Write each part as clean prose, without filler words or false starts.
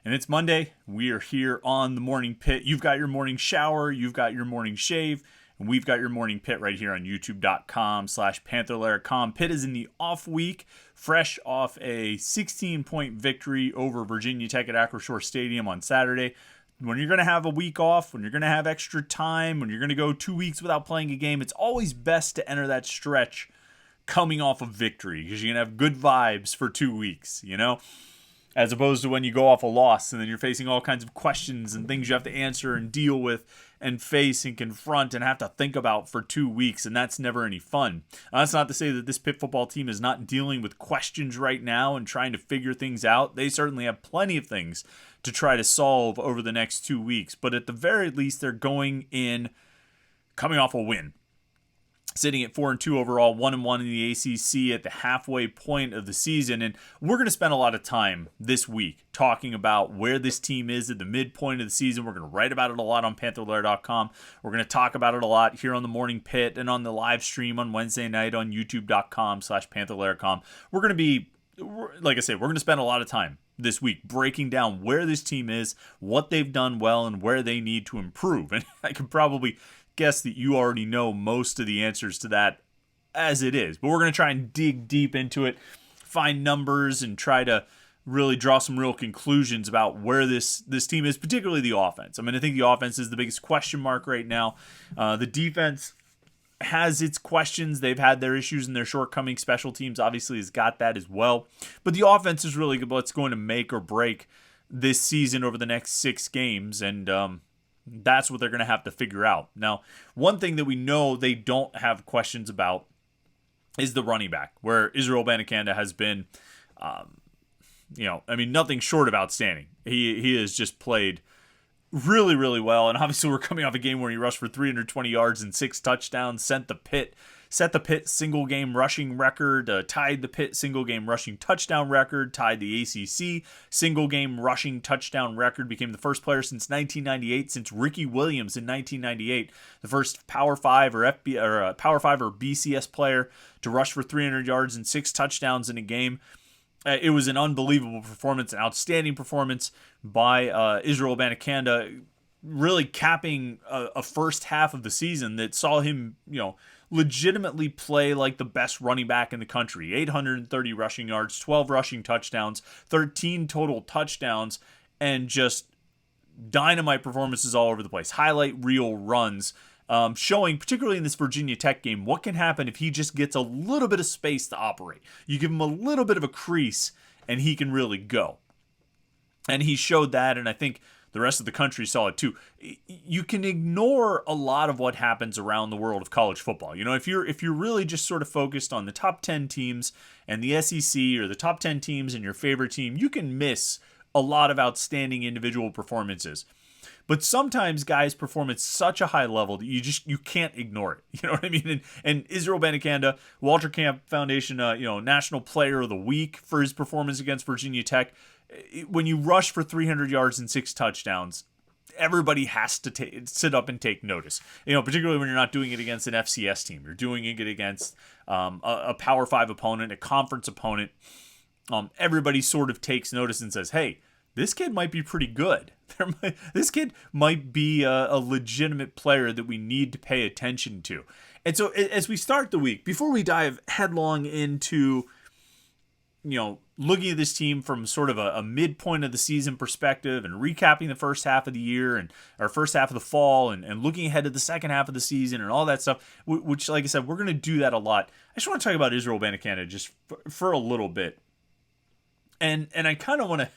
And it's Monday. We are here on the Morning Pit. You've got your morning shower, you've got your morning shave, and we've got your Morning Pit right here on youtube.com/Panther-Lair.com. Pitt is in the off week, fresh off a 16-point victory over Virginia Tech at Acrisure Stadium on Saturday. When you're going to have a week off, when you're going to have extra time, when you're going to go 2 weeks without playing a game, it's always best to enter that stretch coming off of victory because you're going to have good vibes for 2 weeks, as opposed to when you go off a loss and then you're facing all kinds of questions and things you have to answer and deal with and face and confront and have to think about for 2 weeks, and that's never any fun. That's not to say that this Pitt football team is not dealing with questions right now and trying to figure things out. They certainly have plenty of things to try to solve over the next 2 weeks, but at the very least, they're going in coming off a win. Sitting at 4-2 overall, 1-1 in the ACC at the halfway point of the season. And we're going to spend a lot of time this week talking about where this team is at the midpoint of the season. We're going to write about it a lot on Panther-Lair.com. We're going to talk about it a lot here on the Morning Pit and on the live stream on Wednesday night on youtube.com/Panther-Lair.com. We're going to be, like I said, we're going to spend a lot of time this week breaking down where this team is, what they've done well, and where they need to improve. And I can probably guess that you already know most of the answers to that as it is, but we're going to try and dig deep into it, find numbers, and try to really draw some real conclusions about where this team is, particularly the offense. I think the offense is the biggest question mark right now. The defense has its questions. They've had their issues and their shortcomings. Special teams obviously has got that as well, but the offense is really what's going to make or break this season over the next 6 games, and that's what they're going to have to figure out. Now, one thing that we know they don't have questions about is the running back, where Israel Abanikanda has been, nothing short of outstanding. He has just played really, really well, and obviously we're coming off a game where he rushed for 320 yards and 6 touchdowns, set the Pitt single-game rushing record, tied the Pitt single-game rushing touchdown record, tied the ACC single-game rushing touchdown record, became the first player since 1998, since Ricky Williams in 1998, the first Power 5 or Power 5 or BCS player to rush for 300 yards and 6 touchdowns in a game. It was an unbelievable performance, an outstanding performance by Israel Abanikanda, really capping a first half of the season that saw him, legitimately play like the best running back in the country. 830 rushing yards, 12 rushing touchdowns, 13 total touchdowns, and just dynamite performances all over the place. Highlight reel runs, showing, particularly in this Virginia Tech game, what can happen if he just gets a little bit of space to operate. You give him a little bit of a crease, and he can really go. And he showed that, and I think the rest of the country saw it too. You can ignore a lot of what happens around the world of college football. If you're really just sort of focused on the top 10 teams and the SEC, or the top 10 teams and your favorite team, you can miss a lot of outstanding individual performances. But sometimes guys perform at such a high level that you can't ignore it. You know what I mean? And Israel Abanikanda, Walter Camp Foundation, National Player of the Week for his performance against Virginia Tech. When you rush for 300 yards and 6 touchdowns, everybody has to sit up and take notice. Particularly when you're not doing it against an FCS team. You're doing it against a Power 5 opponent, a conference opponent. Everybody sort of takes notice and says, hey, this kid might be pretty good. This kid might be a legitimate player that we need to pay attention to. And so as we start the week, before we dive headlong into looking at this team from sort of a midpoint of the season perspective and recapping the first half of the year and our first half of the fall and looking ahead to the second half of the season and all that stuff, which, like I said, we're going to do that a lot. I just want to talk about Israel Abanikanda just for a little bit. And I kind of want to,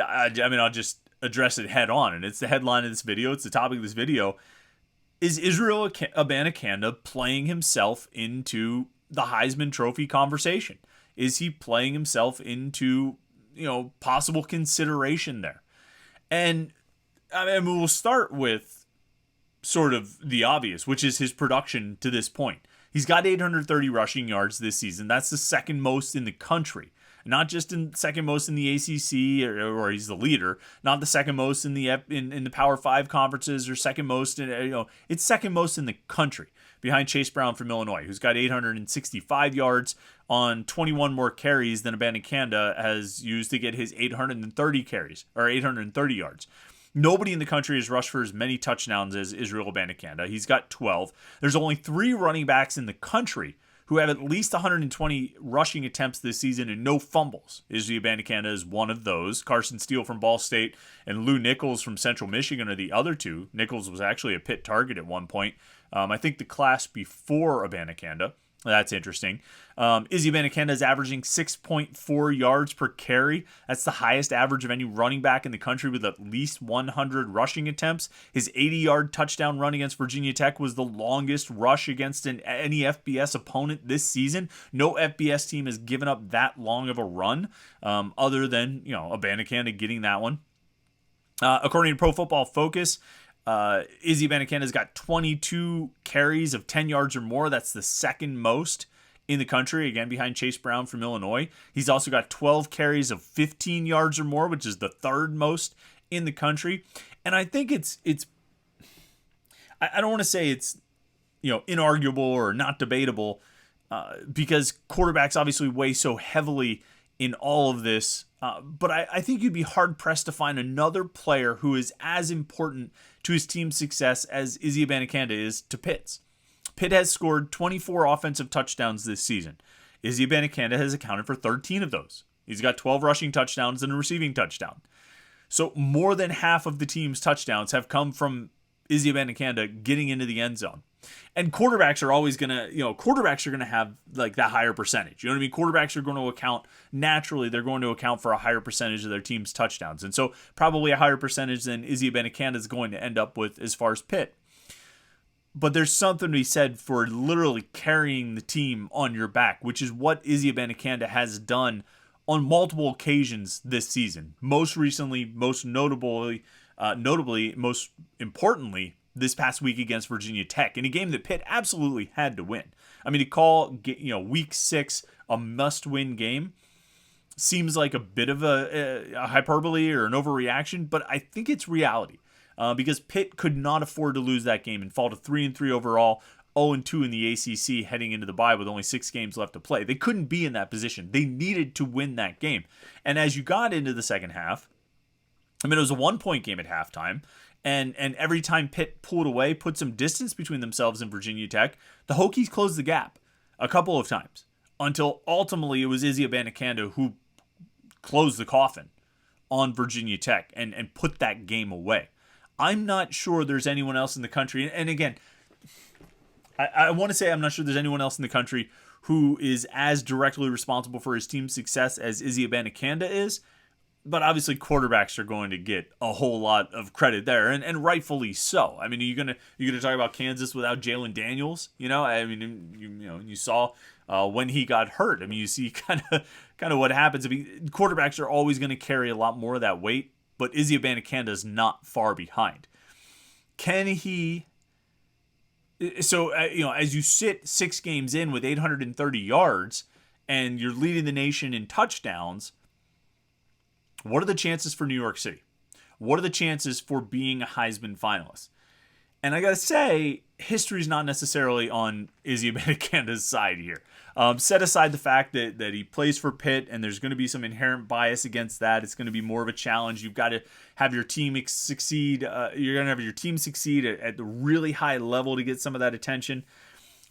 I'll just address it head on. And it's the headline of this video. It's the topic of this video. Is Israel Abanikanda playing himself into the Heisman Trophy conversation? Is he playing himself into, possible consideration there? And we'll start with sort of the obvious, which is his production to this point. He's got 830 rushing yards this season. That's the second most in the country. Not just in second most in the ACC, or he's the leader. Not the second most in the Power 5 conferences, or second most in, it's second most in the country. behind Chase Brown from Illinois, who's got 865 yards on 21 more carries than Abanikanda has used to get his 830 carries, or 830 yards. Nobody in the country has rushed for as many touchdowns as Israel Abanikanda. He's got 12. There's only 3 running backs in the country who have at least 120 rushing attempts this season and no fumbles. Izzy Abanikanda is one of those. Carson Steele from Ball State and Lou Nichols from Central Michigan are the other two. Nichols was actually a Pitt target at one point. I think the class before Abanikanda. That's interesting. Izzy Abanikanda is averaging 6.4 yards per carry. That's the highest average of any running back in the country with at least 100 rushing attempts. His 80-yard touchdown run against Virginia Tech was the longest rush against any FBS opponent this season. No FBS team has given up that long of a run, other than Abanikanda getting that one. According to Pro Football Focus, Izzy Abanikanda's got 22 carries of 10 yards or more. That's the second most in the country, again behind Chase Brown from Illinois. He's also got 12 carries of 15 yards or more, which is the third most in the country. And I think it's I don't want to say it's inarguable or not debatable, because quarterbacks obviously weigh so heavily in all of this. But I think you'd be hard-pressed to find another player who is as important to his team's success as Izzy Abanikanda is to Pitt's. Pitt has scored 24 offensive touchdowns this season. Izzy Abanikanda has accounted for 13 of those. He's got 12 rushing touchdowns and a receiving touchdown. So more than half of the team's touchdowns have come from Izzy Abanikanda getting into the end zone. And quarterbacks are always going to have like that higher percentage. You know what I mean? Quarterbacks are going to account they're going to account for a higher percentage of their team's touchdowns. And so probably a higher percentage than Izzy Abanikanda is going to end up with as far as Pitt. But there's something to be said for literally carrying the team on your back, which is what Izzy Abanikanda has done on multiple occasions this season. Most recently, most importantly, this past week against Virginia Tech in a game that Pitt absolutely had to win. I mean, to call week 6 a must-win game seems like a bit of a hyperbole or an overreaction, but I think it's reality. Because Pitt could not afford to lose that game and fall to 3-3 overall, 0-2 in the ACC heading into the bye with only 6 games left to play. They couldn't be in that position. They needed to win that game. And as you got into the second half, I mean, it was a 1-point game at halftime, and every time Pitt pulled away, put some distance between themselves and Virginia Tech, the Hokies closed the gap a couple of times until ultimately it was Izzy Abanikanda who closed the coffin on Virginia Tech and put that game away. I'm not sure there's anyone else in the country, and again, I want to say I'm not sure there's anyone else in the country who is as directly responsible for his team's success as Izzy Abanikanda is, but obviously quarterbacks are going to get a whole lot of credit there, and rightfully so. I mean, you're gonna talk about Kansas without Jalen Daniels? I mean, you saw when he got hurt. I mean, you see kind of what happens. I mean, quarterbacks are always going to carry a lot more of that weight. But Izzy Abanikanda is not far behind. Can he? So, as you sit 6 games in with 830 yards and you're leading the nation in touchdowns, what are the chances for New York City? What are the chances for being a Heisman finalist? And I got to say, history's not necessarily on Izzy Abanikanda's side here. Set aside the fact that he plays for Pitt and there's going to be some inherent bias against that. It's going to be more of a challenge. You've got to have your team succeed. You're going to have your team succeed at the really high level to get some of that attention.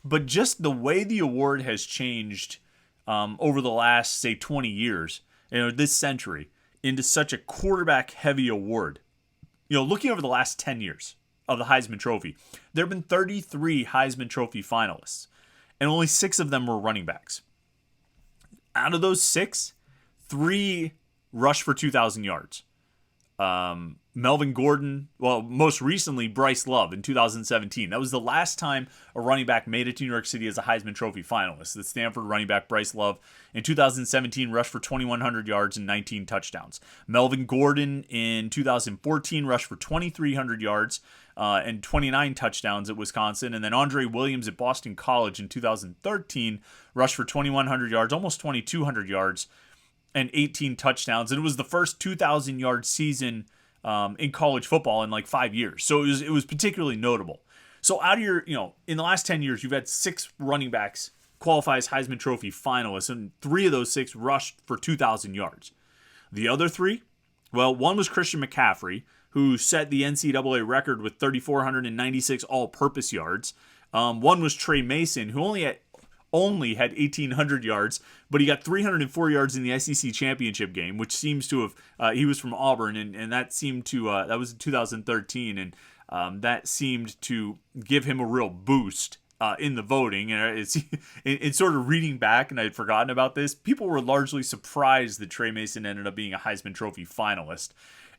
But just the way the award has changed over the last, say, 20 years, this century, into such a quarterback-heavy award. Looking over the last 10 years of the Heisman Trophy, there have been 33 Heisman Trophy finalists, and only 6 of them were running backs. Out of those 6, 3 rushed for 2,000 yards. Melvin Gordon, most recently Bryce Love in 2017. That was the last time a running back made it to New York City as a Heisman Trophy finalist. The Stanford running back Bryce Love in 2017 rushed for 2,100 yards and 19 touchdowns. Melvin Gordon in 2014 rushed for 2,300 yards and 29 touchdowns at Wisconsin. And then Andre Williams at Boston College in 2013 rushed for 2,100 yards, almost 2,200 yards, and 18 touchdowns. And it was the first 2,000-yard season in college football in like 5 years. So it was particularly notable. So out of your, in the last 10 years, you've had 6 running backs qualify as Heisman Trophy finalists, and 3 of those 6 rushed for 2,000 yards. The other 3, well, one was Christian McCaffrey, who set the NCAA record with 3,496 all-purpose yards. One was Trey Mason, who only had 1,800 yards, but he got 304 yards in the SEC championship game, which seems to have, he was from Auburn, and that seemed to, that was in 2013, and that seemed to give him a real boost in the voting. And it's sort of reading back, and I had forgotten about this, people were largely surprised that Trey Mason ended up being a Heisman Trophy finalist.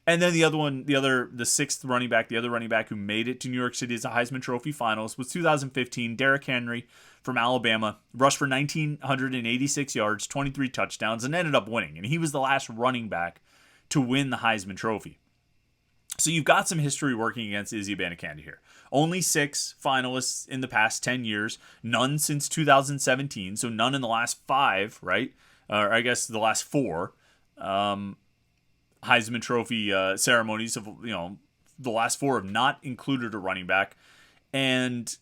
And then the sixth running back, the other running back who made it to New York City as a Heisman Trophy finalist was 2015, Derrick Henry from Alabama, rushed for 1,986 yards, 23 touchdowns, and ended up winning. And he was the last running back to win the Heisman Trophy. So you've got some history working against Izzy Abanikanda here. Only 6 finalists in the past 10 years, none since 2017, so none in the last 5, right? Or I guess the last 4. Heisman Trophy ceremonies of, the last 4 have not included a running back, and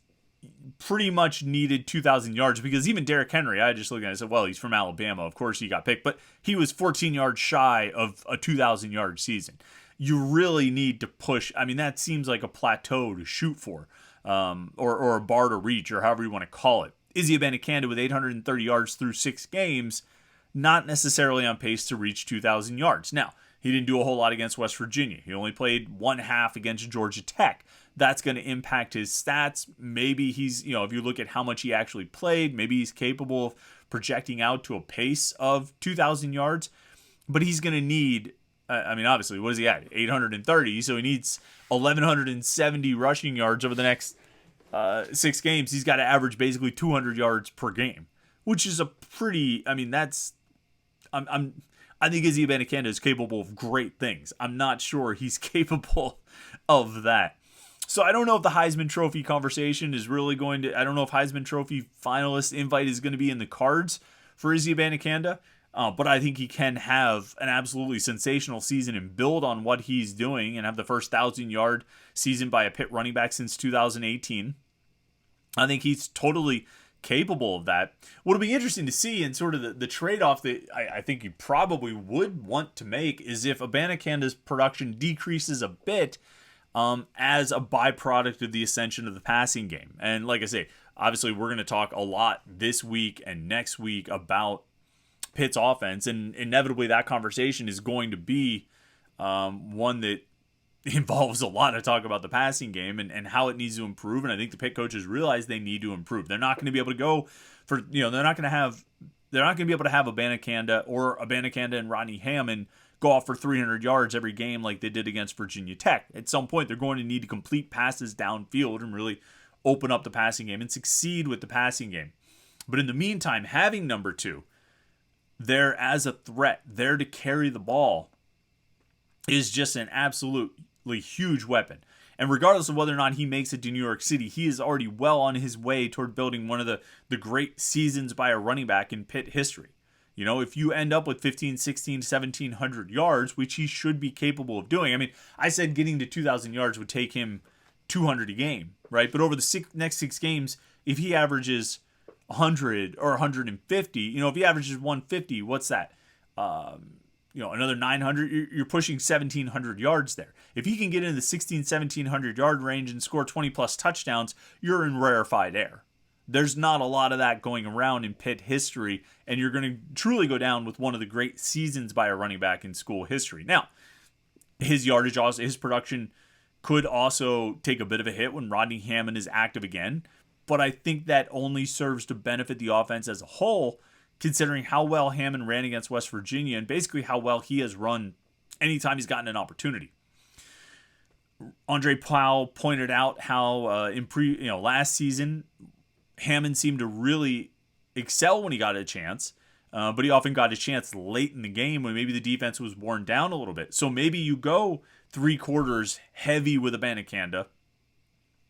pretty much needed 2,000 yards, because even Derrick Henry, I just looked at it and said, well, he's from Alabama, of course he got picked, but he was 14 yards shy of a 2,000 yard season. You really need to push. I mean, that seems like a plateau to shoot for, or a bar to reach, or however you want to call it. Izzy Abanikanda with 830 yards through 6 games, not necessarily on pace to reach 2,000 yards. Now, he didn't do a whole lot against West Virginia. He only played 1/2 against Georgia Tech. That's going to impact his stats. Maybe he's, if you look at how much he actually played, maybe he's capable of projecting out to a pace of 2,000 yards. But he's going to need, obviously, what is he at? 830. So he needs 1,170 rushing yards over the next 6 games. He's got to average basically 200 yards per game, which is a pretty, I think Izzy Abanikanda is capable of great things. I'm not sure he's capable of that. So I don't know if the Heisman Trophy conversation is really going to, I don't know if Heisman Trophy finalist invite is going to be in the cards for Izzy Abanikanda, but I think he can have an absolutely sensational season and build on what he's doing and have the first 1,000-yard season by a Pitt running back since 2018. I think he's totally capable of that. What'll be interesting to see, and sort of the trade-off that I think you probably would want to make, is if Abanikanda's production decreases a bit as a byproduct of the ascension of the passing game. And like I say, obviously we're going to talk a lot this week and next week about Pitt's offense, and inevitably that conversation is going to be one that involves a lot of talk about the passing game and how it needs to improve. And I think the Pitt coaches realize they need to improve. They're not going to be able to go for, they're not going to be able to have Abanikanda and Rodney Hammond go off for 300 yards every game like they did against Virginia Tech. At some point, they're going to need to complete passes downfield and really open up the passing game and succeed with the passing game. But in the meantime, having number 2 there as a threat, there to carry the ball, is just an absolutely huge weapon. And regardless of whether or not he makes it to New York City, he is already well on his way toward building one of the great seasons by a running back in Pitt history. If you end up with 15, 16, 1,700 yards, which he should be capable of doing. I said getting to 2,000 yards would take him 200 a game, right? But over the next 6 games, if he averages 100 or 150, if he averages 150, what's that? Another 900, you're pushing 1,700 yards there. If he can get into the 1,700 yard range and score 20 plus touchdowns, you're in rarefied air. There's not a lot of that going around in Pitt history, and you're going to truly go down with one of the great seasons by a running back in school history. Now, his yardage, also, his production could also take a bit of a hit when Rodney Hammond is active again, but I think that only serves to benefit the offense as a whole, considering how well Hammond ran against West Virginia and basically how well he has run anytime he's gotten an opportunity. Andre Powell pointed out how last season Hammond seemed to really excel when he got a chance, but he often got a chance late in the game when maybe the defense was worn down a little bit. So maybe you go 3 quarters heavy with Abanikanda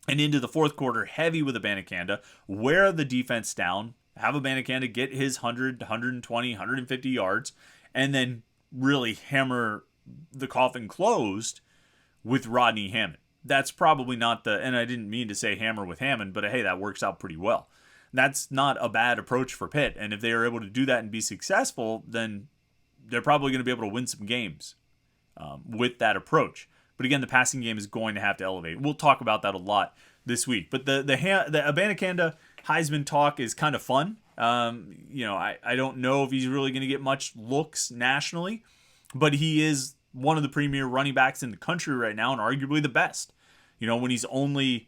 and into the 4th quarter heavy with Abanikanda, wear the defense down, have Abanikanda get his 100, 120, 150 yards, and then really hammer the coffin closed with Rodney Hammond. that's probably not and I didn't mean to say hammer with Hammond, but hey, that works out pretty well. That's not a bad approach for Pitt. And if they are able to do that and be successful, then they're probably going to be able to win some games with that approach. But again, the passing game is going to have to elevate. We'll talk about that a lot this week. But the Abanikanda Heisman talk is kind of fun. I don't know if he's really going to get much looks nationally, but he is one of the premier running backs in the country right now and arguably the best. When he's only,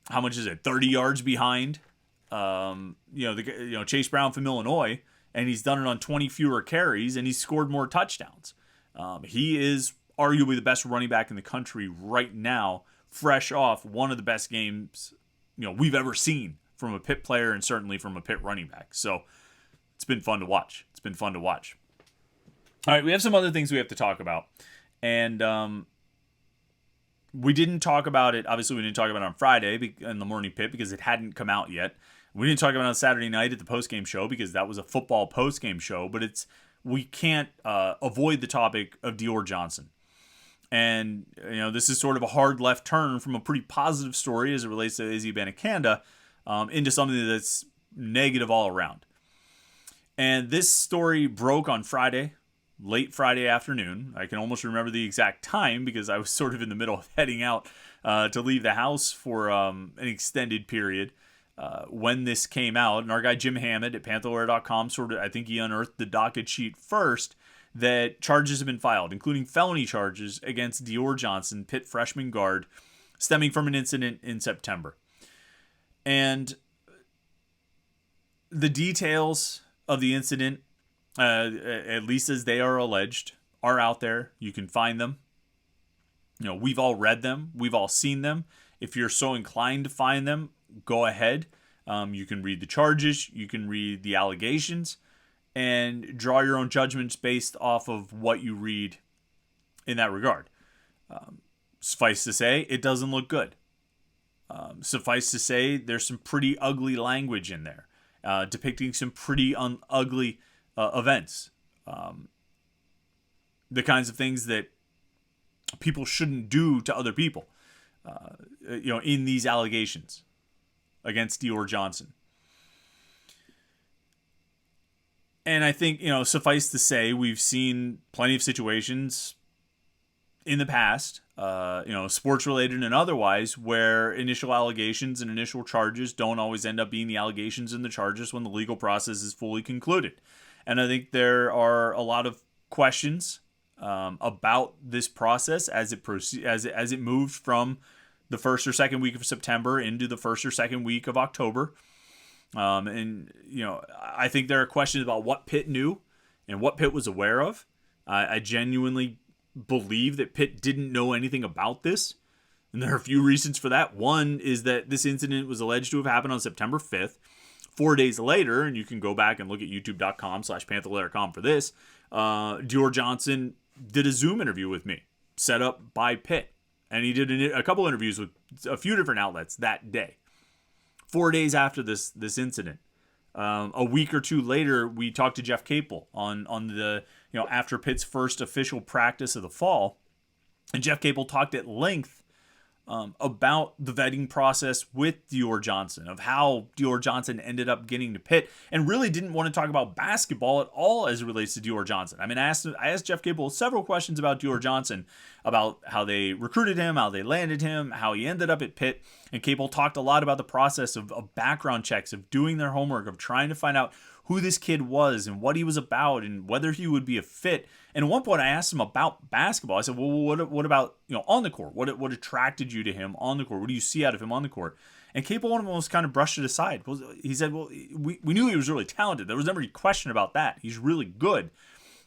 how much is it, 30 yards behind, Chase Brown from Illinois, and he's done it on 20 fewer carries, and he's scored more touchdowns. He is arguably the best running back in the country right now, fresh off one of the best games we've ever seen from a Pitt player and certainly from a Pitt running back. So it's been fun to watch. All right, we have some other things we have to talk about. And we didn't talk about it. Obviously, we didn't talk about it on Friday in the Morning Pitt because it hadn't come out yet. We didn't talk about it on Saturday night at the postgame show because that was a football postgame show. But we can't avoid the topic of Dior Johnson. And, this is sort of a hard left turn from a pretty positive story as it relates to Izzy Abanikanda into something that's negative all around. And this story broke on Friday, late Friday afternoon. I can almost remember the exact time because I was sort of in the middle of heading out to leave the house for an extended period when this came out. And our guy Jim Hammond at Panther-Lair.com I think he unearthed the docket sheet first that charges have been filed, including felony charges against Dior Johnson, Pitt freshman guard, stemming from an incident in September. And the details of the incident, at least as they are alleged, are out there. You can find them. We've all read them. We've all seen them. If you're so inclined to find them, go ahead. You can read the charges. You can read the allegations and draw your own judgments based off of what you read in that regard. Suffice to say, it doesn't look good. Suffice to say, there's some pretty ugly language in there, depicting some pretty ugly events. The kinds of things that people shouldn't do to other people, in these allegations against Dior Johnson. And I think, suffice to say, we've seen plenty of situations in the past, sports related and otherwise, where initial allegations and initial charges don't always end up being the allegations and the charges when the legal process is fully concluded. And I think there are a lot of questions about this process as it moved from the first or second week of September into the first or second week of October. I think there are questions about what Pitt knew and what Pitt was aware of. I genuinely believe that Pitt didn't know anything about this. And there are a few reasons for that. One is that this incident was alleged to have happened on September 5th. 4 days later, and you can go back and look at youtube.com/Panther-Lair.com for this, Dior Johnson did a Zoom interview with me, set up by Pitt. And he did a couple interviews with a few different outlets that day. 4 days after this incident. A week or two later, we talked to Jeff Capel on the, after Pitt's first official practice of the fall. And Jeff Capel talked at length about the vetting process with Dior Johnson, of how Dior Johnson ended up getting to Pitt, and really didn't want to talk about basketball at all as it relates to Dior Johnson. I mean, I asked Jeff Capel several questions about Dior Johnson, about how they recruited him, how they landed him, how he ended up at Pitt, and Capel talked a lot about the process of background checks, of doing their homework, of trying to find out who this kid was and what he was about and whether he would be a fit. And at one point I asked him about basketball. I said, well, what about, on the court? What attracted you to him on the court? What do you see out of him on the court? And Capel almost kind of brushed it aside. He said, well, we knew he was really talented. There was never any question about that. He's really good.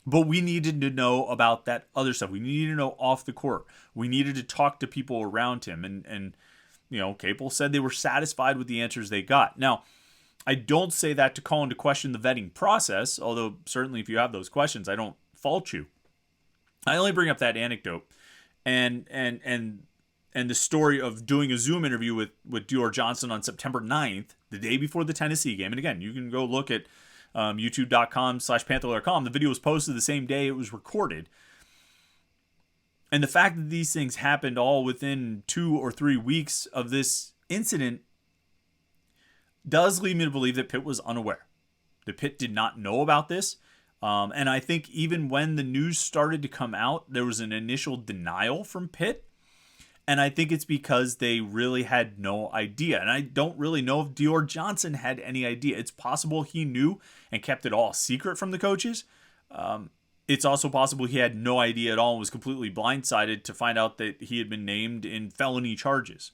But we needed to know about that other stuff. We needed to know off the court. We needed to talk to people around him. And Capel said they were satisfied with the answers they got. Now, I don't say that to call into question the vetting process, although certainly if you have those questions, I don't fault you. I only bring up that anecdote and the story of doing a Zoom interview with Dior Johnson on September 9th, the day before the Tennessee game. And again, you can go look at youtube.com/Panther-Lair.com. The video was posted the same day it was recorded. And the fact that these things happened all within 2 or 3 weeks of this incident does lead me to believe that Pitt was unaware. That Pitt did not know about this. And I think even when the news started to come out, there was an initial denial from Pitt. And I think it's because they really had no idea. And I don't really know if Dior Johnson had any idea. It's possible he knew and kept it all secret from the coaches. It's also possible he had no idea at all and was completely blindsided to find out that he had been named in felony charges.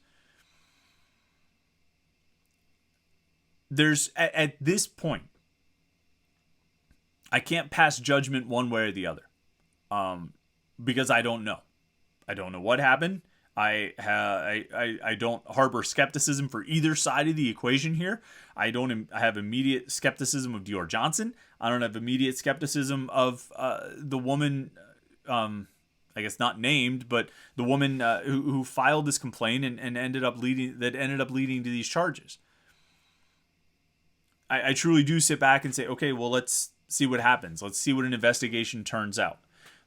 There's, at this point, I can't pass judgment one way or the other, because I don't know. I don't know what happened. I don't harbor skepticism for either side of the equation here. I have immediate skepticism of Dior Johnson. I don't have immediate skepticism of the woman, I guess not named, but the woman who filed this complaint and ended up leading to these charges. I truly do sit back and say, okay, well, let's see what happens. Let's see what an investigation turns out.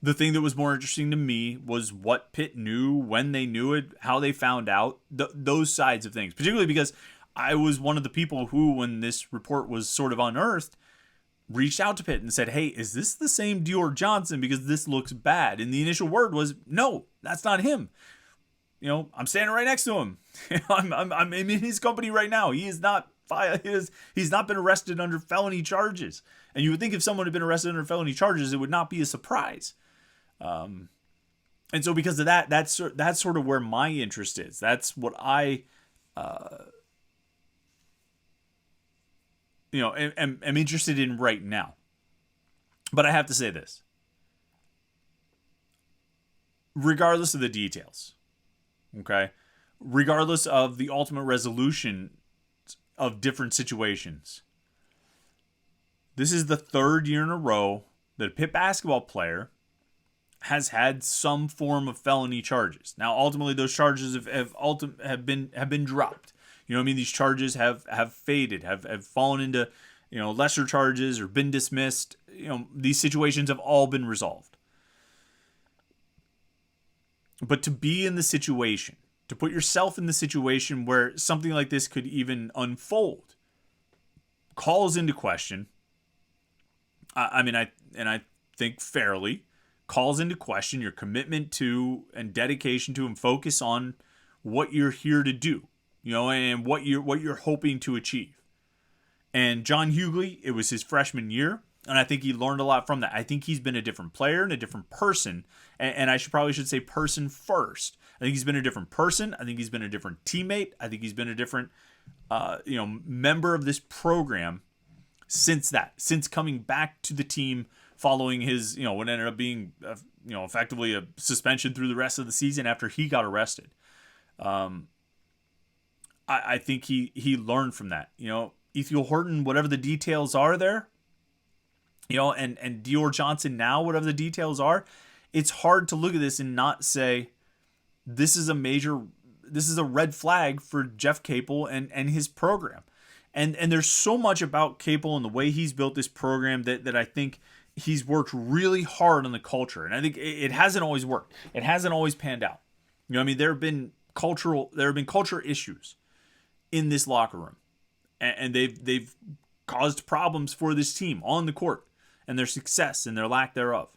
The thing that was more interesting to me was what Pitt knew, when they knew it, how they found out, those sides of things. Particularly because I was one of the people who, when this report was sort of unearthed, reached out to Pitt and said, hey, is this the same Dior Johnson? Because this looks bad. And the initial word was, no, that's not him. I'm standing right next to him. I'm in his company right now. He is not he's not been arrested under felony charges. And you would think if someone had been arrested under felony charges, it would not be a surprise. And so because of that, that's sort of where my interest is. That's what I, am interested in right now. But I have to say this. Regardless of the details, okay? Regardless of the ultimate resolution of different situations, this is the third year in a row that a Pitt basketball player has had some form of felony charges. Now, ultimately, those charges have been dropped. These charges have faded, have fallen into lesser charges or been dismissed. These situations have all been resolved. But to be in the situation, to put yourself in the situation where something like this could even unfold, calls into question. I think fairly calls into question your commitment to and dedication to and focus on what you're here to do, and what you're hoping to achieve. And John Hughley, it was his freshman year, and I think he learned a lot from that. I think he's been a different player and a different person, and I should say person first. I think he's been a different person. I think he's been a different teammate. I think he's been a different, member of this program since coming back to the team following his, what ended up being, effectively a suspension through the rest of the season after he got arrested. I think he learned from that. Ethiel Horton, whatever the details are there, and Dior Johnson now, whatever the details are, it's hard to look at this and not say this is a red flag for Jeff Capel and his program. And there's so much about Capel and the way he's built this program that I think he's worked really hard on the culture. And I think it hasn't always worked. It hasn't always panned out. There have been culture issues in this locker room. And they've caused problems for this team on the court and their success and their lack thereof.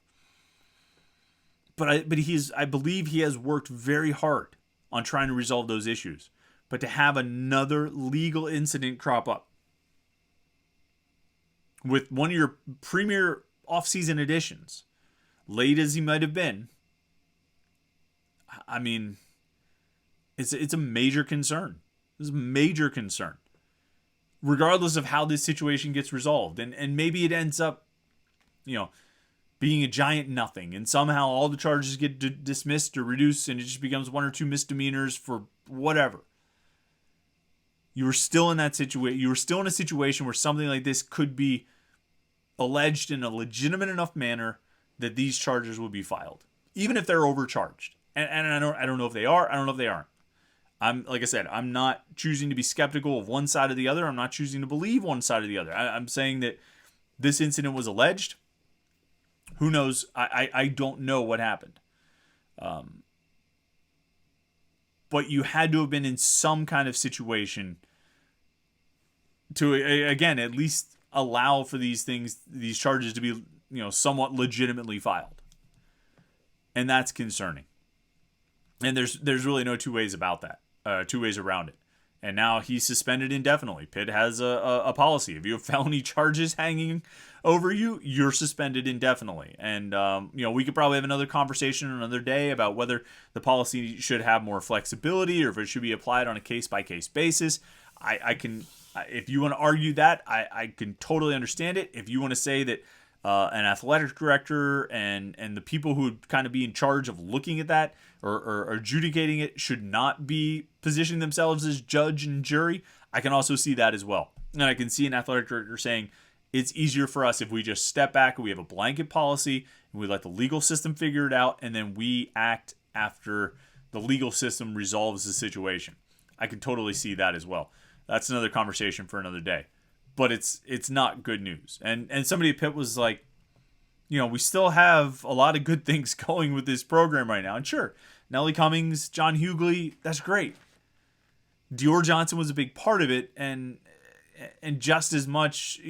But I believe he has worked very hard on trying to resolve those issues. But to have another legal incident crop up with one of your premier offseason additions, late as he might have been, it's a major concern. It's a major concern. Regardless of how this situation gets resolved. And maybe it ends up, being a giant nothing. And somehow all the charges get dismissed or reduced and it just becomes one or two misdemeanors for whatever. You were still in that situation. You were still in a situation where something like this could be alleged in a legitimate enough manner that these charges would be filed, even if they're overcharged. And I don't know if they are. I don't know if they aren't. Like I said, I'm not choosing to be skeptical of one side or the other. I'm not choosing to believe one side or the other. I'm saying that this incident was alleged. Who knows? I don't know what happened. But you had to have been in some kind of situation to, again, at least allow for these charges to be, somewhat legitimately filed. And that's concerning. And there's really no two ways about that, two ways around it. And now he's suspended indefinitely. Pitt has a policy. If you have felony charges hanging over you, you're suspended indefinitely. And, we could probably have another conversation another day about whether the policy should have more flexibility or if it should be applied on a case-by-case basis. I can, if you want to argue that, I can totally understand it. If you want to say that an athletic director and the people who would kind of be in charge of looking at that or adjudicating it should not be positioning themselves as judge and jury, I can also see that as well. And I can see an athletic director saying it's easier for us if we just step back and we have a blanket policy and we let the legal system figure it out and then we act after the legal system resolves the situation. I can totally see that as well. That's another conversation for another day. But it's not good news. And somebody at Pitt was like, we still have a lot of good things going with this program right now. And sure, Nellie Cummings, John Hughley, that's great. Dior Johnson was a big part of it, and just as much,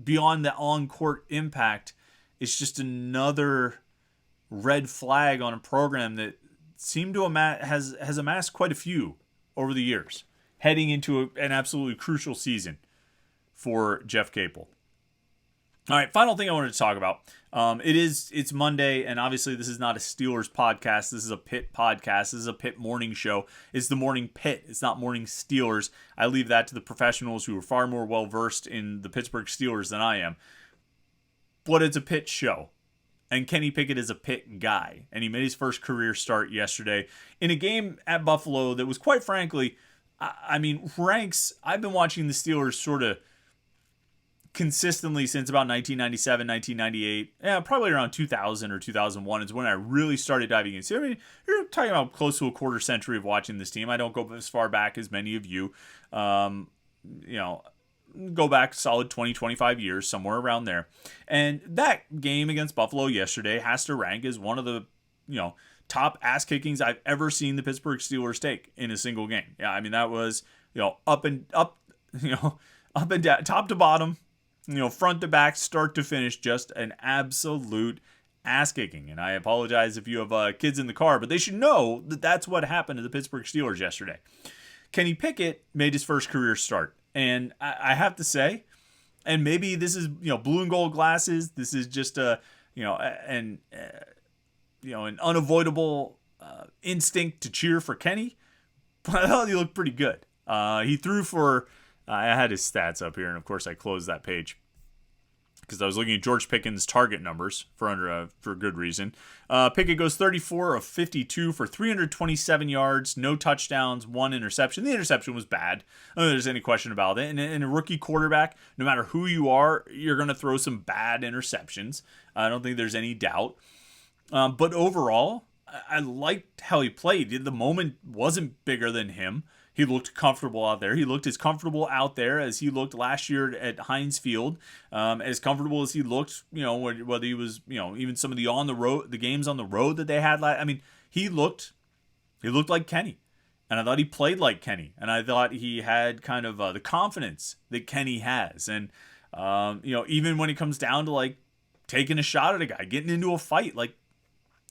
beyond the on-court impact, it's just another red flag on a program that seemed to has amassed quite a few over the years, heading into an absolutely crucial season for Jeff Capel. All right, final thing I wanted to talk about. It's Monday, and obviously this is not a Steelers podcast. This is a Pitt podcast. This is a Pitt morning show. It's the Morning Pitt. It's not Morning Steelers. I leave that to the professionals who are far more well-versed in the Pittsburgh Steelers than I am. But it's a Pitt show. And Kenny Pickett is a Pitt guy. And he made his first career start yesterday in a game at Buffalo that was, quite frankly, ranks. I've been watching the Steelers sort of consistently since about 1997, 1998, probably around 2000 or 2001 is when I really started diving into it. I mean, you're talking about close to a quarter century of watching this team. I don't go as far back as many of you. Go back solid 20, 25 years, somewhere around there. And that game against Buffalo yesterday has to rank as one of the, top ass kickings I've ever seen the Pittsburgh Steelers take in a single game. Yeah, I mean, that was, up and down, top to bottom, front to back, start to finish, just an absolute ass kicking. And I apologize if you have kids in the car, but they should know that that's what happened to the Pittsburgh Steelers yesterday. Kenny Pickett made his first career start. And I have to say, and maybe this is, blue and gold glasses. This is just an unavoidable instinct to cheer for Kenny. But I thought he looked pretty good. He threw for, I had his stats up here, and of course I closed that page because I was looking at George Pickens' target numbers for good reason. Pickett goes 34 of 52 for 327 yards, no touchdowns, one interception. The interception was bad. I don't think there's any question about it. And a rookie quarterback, no matter who you are, you're going to throw some bad interceptions. I don't think there's any doubt. But overall, I liked how he played. The moment wasn't bigger than him. He looked comfortable out there. He looked as comfortable out there as he looked last year at Heinz Field. As comfortable as he looked, whether he was, even some of the games on the road that they had. He looked like Kenny. And I thought he played like Kenny. And I thought he had kind of the confidence that Kenny has. And, even when it comes down to like taking a shot at a guy, getting into a fight, like,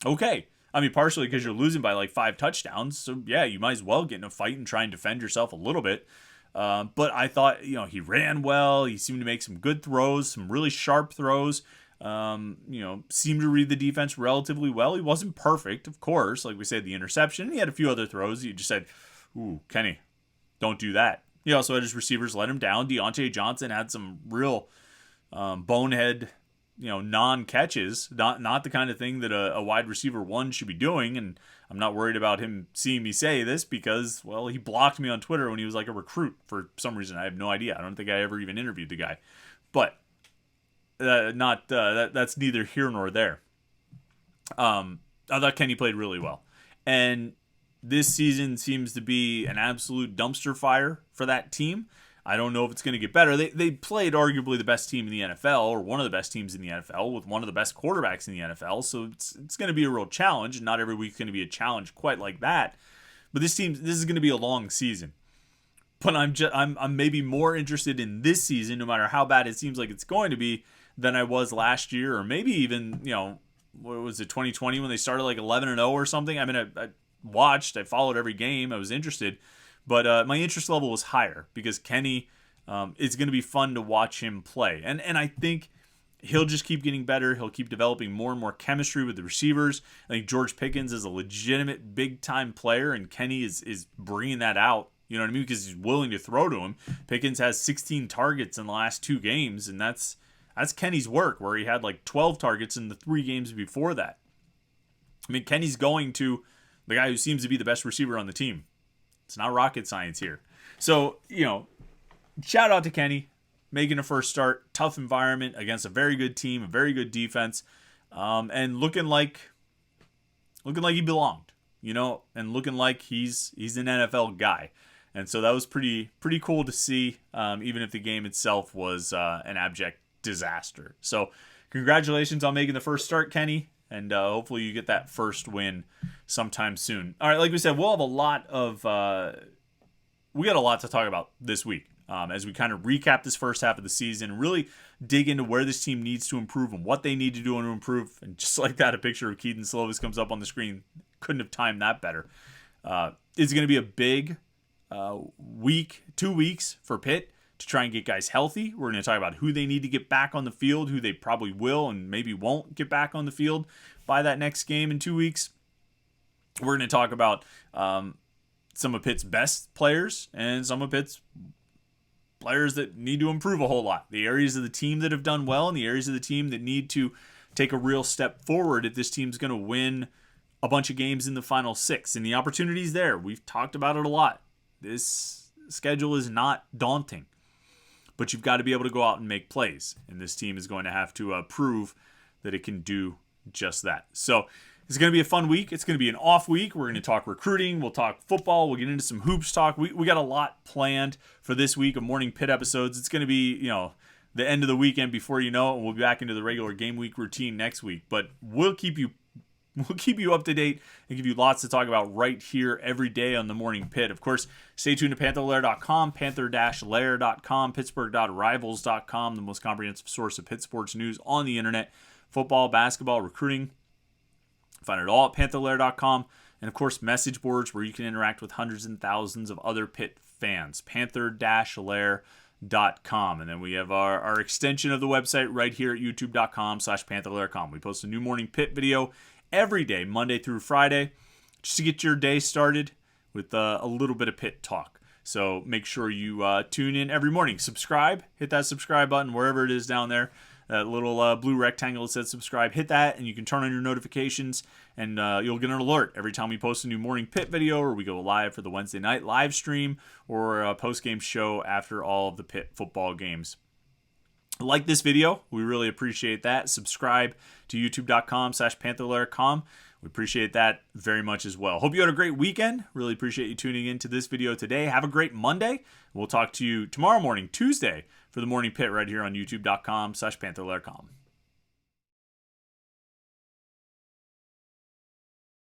okay. Partially because you're losing by like 5 touchdowns. So, yeah, you might as well get in a fight and try and defend yourself a little bit. But I thought, he ran well. He seemed to make some good throws, some really sharp throws. Seemed to read the defense relatively well. He wasn't perfect, of course. Like we said, the interception. He had a few other throws. You just said, ooh, Kenny, don't do that. He also had his receivers let him down. Dior Johnson had some real bonehead non-catches, not the kind of thing that a wide receiver one should be doing. And I'm not worried about him seeing me say this because, well, he blocked me on Twitter when he was like a recruit for some reason. I have no idea. I don't think I ever even interviewed the guy. But that's neither here nor there. I thought Kenny played really well. And this season seems to be an absolute dumpster fire for that team. I don't know if it's going to get better. They played arguably the best team in the NFL, or one of the best teams in the NFL, with one of the best quarterbacks in the NFL. So it's going to be a real challenge. Not every week's going to be a challenge quite like that. But this is going to be a long season. But I'm maybe more interested in this season, no matter how bad it seems like it's going to be, than I was last year, or maybe even, what was it, 2020, when they started like 11-0 or something. I mean, I watched, I followed every game, I was interested. But my interest level was higher because Kenny, it's going to be fun to watch him play. And I think he'll just keep getting better. He'll keep developing more and more chemistry with the receivers. I think George Pickens is a legitimate big-time player, and Kenny is bringing that out. You know what I mean? Because he's willing to throw to him. Pickens has 16 targets in the last 2 games, and that's Kenny's work, where he had like 12 targets in the 3 games before that. I mean, Kenny's going to the guy who seems to be the best receiver on the team. It's not rocket science here. So, shout out to Kenny making a first start. Tough environment against a very good team, a very good defense, and looking like he belonged, and looking like he's an NFL guy. And so that was pretty cool to see, even if the game itself was an abject disaster. So congratulations on making the first start, Kenny. And hopefully you get that first win sometime soon. All right, like we said, we'll have a lot to talk about this week as we kind of recap this first half of the season and really dig into where this team needs to improve and what they need to do to improve. And just like that, a picture of Keaton Slovis comes up on the screen. Couldn't have timed that better. It's going to be a big 2 weeks for Pitt to try and get guys healthy. We're going to talk about who they need to get back on the field, who they probably will and maybe won't get back on the field by that next game in 2 weeks. We're going to talk about some of Pitt's best players and some of Pitt's players that need to improve a whole lot. The areas of the team that have done well and the areas of the team that need to take a real step forward if this team's going to win a bunch of games in the final 6. And the opportunities there, we've talked about it a lot. This schedule is not daunting, but you've got to be able to go out and make plays. And this team is going to have to prove that it can do just that. So it's going to be a fun week. It's going to be an off week. We're going to talk recruiting. We'll talk football. We'll get into some hoops talk. We got a lot planned for this week of Morning Pitt episodes. It's going to be, the end of the weekend before you know it, and we'll be back into the regular game week routine next week. But we'll keep you up to date and give you lots to talk about right here every day on the Morning Pitt. Of course, stay tuned to Panther-Lair.com, Panther-Lair.com, Pittsburgh.rivals.com, the most comprehensive source of Pitt sports news on the internet. Football, basketball, recruiting. Find it all at Panther-Lair.com. And of course, message boards where you can interact with hundreds and thousands of other Pitt fans. Panther-Lair.com. And then we have our extension of the website right here at youtube.com/Panther-Lair.com. We post a new Morning Pitt video every day, Monday through Friday, just to get your day started with a little bit of Pitt talk. So make sure you tune in every morning. Subscribe. Hit that subscribe button wherever it is down there. That little blue rectangle that says subscribe. Hit that, and you can turn on your notifications, and you'll get an alert every time we post a new Morning Pitt video, or we go live for the Wednesday night live stream, or a post-game show after all of the Pitt football games. Like this video. We really appreciate that. Subscribe to youtube.com/Panther-Lair.com. We appreciate that very much as well. Hope you had a great weekend. Really appreciate you tuning in to this video today. Have a great Monday. We'll talk to you tomorrow morning, Tuesday, for the Morning Pitt right here on youtube.com/Panther-Lair.com.